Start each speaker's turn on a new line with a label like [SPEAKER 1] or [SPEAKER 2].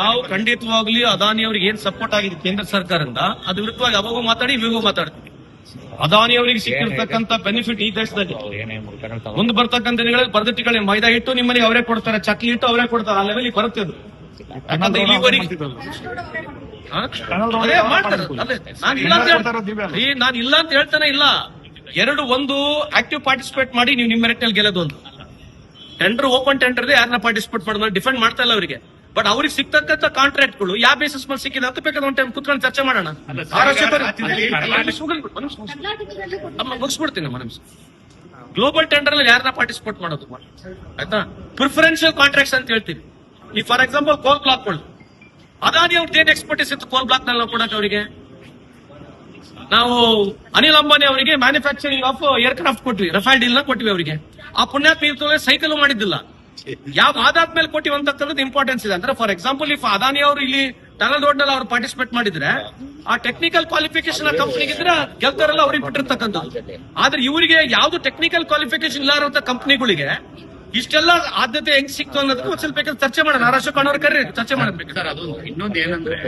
[SPEAKER 1] ನಾವು ಖಂಡಿತವಾಗ್ಲಿ ಅದಾನಿ ಅವ್ರಿಗೆ ಏನ್ ಸಪೋರ್ಟ್ ಆಗಿದೆ ಕೇಂದ್ರ ಸರ್ಕಾರದಿಂದ ಅದ್ರ ವಿರುದ್ಧವಾಗಿ ಅವಾಗೂ ಮಾತಾಡಿ ಇವಾಗೂ ಮಾತಾಡ್ತೀವಿ. ಅದಾನಿ ಅವರಿಗೆ ಸಿಕ್ಕಿರ್ತಕ್ಕಂಥ ಬೆನಿಫಿಟ್ ಈ ದೇಶದಲ್ಲಿ ಮುಂದೆ ಬರ್ತಕ್ಕಂಥ ದಿನಗಳಲ್ಲಿ ಪದ್ಧತಿಗಳೇ ಮೈದಾ ಹಿಟ್ಟು ನಿಮ್ಮನೆ ಅವರೇ ಕೊಡ್ತಾರೆ, ಚಕ್ಲಿ ಹಿಟ್ಟು ಅವರೇ ಕೊಡ್ತಾರೆ, ಆ ಲೆವೆಲ್ ಬರುತ್ತೆ ಅದು. ಯಾಕಂದ್ರೆ ಇಲ್ಲಿವರೆಗೆ ನಾನು ಇಲ್ಲ ಅಂತ ಹೇಳ್ತಾನೆ ಇಲ್ಲ. ಒಂದು ಆಕ್ಟಿವ್ ಪಾರ್ಟಿಸಿಪೇಟ್ ಮಾಡಿ ನೀವು ನಿಮ್ಮ ಮೆರಿಟ್ ನಲ್ಲಿ ಗೆಲ್ಲೋದು ಒಂದು ಟೆಂಡರ್, ಓಪನ್ ಟೆಂಡರ್ ಯಾರನ್ನ ಪಾರ್ಟಿಸಿಪೇಟ್ ಮಾಡೋದು ಡಿಫೆಂಡ್ ಮಾಡ್ತಾ ಇಲ್ಲ ಅವರಿಗೆ. ಬಟ್ ಅವ್ರಿಗೆ ಸಿಕ್ತಕ್ಕಂಥ ಕಾಂಟ್ರಾಕ್ಟ್ಗಳು ಯಾವ ಬೇಸಿಸ್ ಮೇಲೆ ಸಿಕ್ಕಿದೆ ಅಂತ ಬೇಕಾದ್ರೆ ಒಂದು ಟೈಮ್ ಕುತ್ಕೊಂಡು ಚರ್ಚೆ ಮಾಡೋಣ. ಮುಗಿಸ್ಬಿಡ್ತೀನಿ ನಮ್ಮ ನಿಮಿಷ. ಗ್ಲೋಬಲ್ ಟೆಂಡರ್ ಅಲ್ಲಿ ಯಾರನ್ನ ಪಾರ್ಟಿಸಿಪೇಟ್ ಮಾಡೋದು ಆಯ್ತಾ? ಪ್ರಿಫರೆನ್ಷಿಯಲ್ ಕಾಂಟ್ರಾಕ್ಟ್ಸ್ ಅಂತ ಹೇಳ್ತೀವಿ. ಈ ಫಾರ್ ಎಕ್ಸಾಂಪಲ್ ಕೋಲ್ ಬ್ಲಾಕ್ಗಳು, ಅದಾನಿ ಅವ್ರದ್ದು ಏನ್ ಎಕ್ಸ್ಪರ್ಟೀಸ್ ಇತ್ತು ಕೋಲ್ ಬ್ಲಾಕ್ ನಲ್ಲಿ ಕೊಡಕ್ಕೆ ಅವರಿಗೆ? ನಾವು ಅನಿಲ್ ಅಂಬಾನಿ ಅವರಿಗೆ ಮ್ಯಾನುಫ್ಯಾಕ್ಚರಿಂಗ್ ಆಫ್ ಏರ್ಕ್ರಾಫ್ಟ್ ಕೊಟ್ವಿ, ರಫೇಲ್ ಡೀಲ್ ನ ಕೊಟ್ವಿ ಅವರಿಗೆ. ಆ ಪುಣ್ಯಾತ್ಮ ಸೈಕಲ್ ಮಾಡಿದ್ದಿಲ್ಲ. ಯಾವ ಆದಾದ್ಮೇಲೆ ಕೊಟ್ಟಿವಿ ಅಂತಕ್ಕಂಥದ್ದು ಇಂಪಾರ್ಟೆನ್ಸ್ ಇದೆ. ಅಂದ್ರೆ ಫಾರ್ ಎಕ್ಸಾಂಪಲ್ ಇಫ್ ಅದಾನಿ ಅವರು ಇಲ್ಲಿ ಟನಲ್ ರೋಡ್ ನಲ್ಲಿ ಅವ್ರು ಪಾರ್ಟಿಸಿಪೇಟ್ ಮಾಡಿದ್ರೆ ಆ ಟೆಕ್ನಿಕಲ್ ಕ್ವಾಲಿಫಿಕೇಶನ್ ಆ ಕಂಪ್ನಿಗೆ ಇದ್ರೆ ಗೆಲ್ತಾರಲ್ಲ ಅವ್ರಿಗೆ ಬಿಟ್ಟಿರ್ತಕ್ಕಂಥದ್ದು. ಆದ್ರೆ ಇವರಿಗೆ ಯಾವ್ದು ಟೆಕ್ನಿಕಲ್ ಕ್ವಾಲಿಫಿಕೇಶನ್ ಇಲ್ಲಾರಂತ ಕಂಪ್ನಿಗಳಿಗೆ ಇಷ್ಟೆಲ್ಲ ಆದ್ಯತೆ ಹೆಂಗ್ ಸಿಕ್ತು ಅನ್ನೋದಕ್ಕೆ ಸ್ವಲ್ಪ ಚರ್ಚೆ ಮಾಡೋಣ. ಅಶೋಕ್ ಅಣ್ಣವ್ರ ಕರೀರಿ, ಚರ್ಚೆ ಮಾಡಬೇಕು.
[SPEAKER 2] ಇನ್ನೊಂದು ಏನಂದ್ರೆ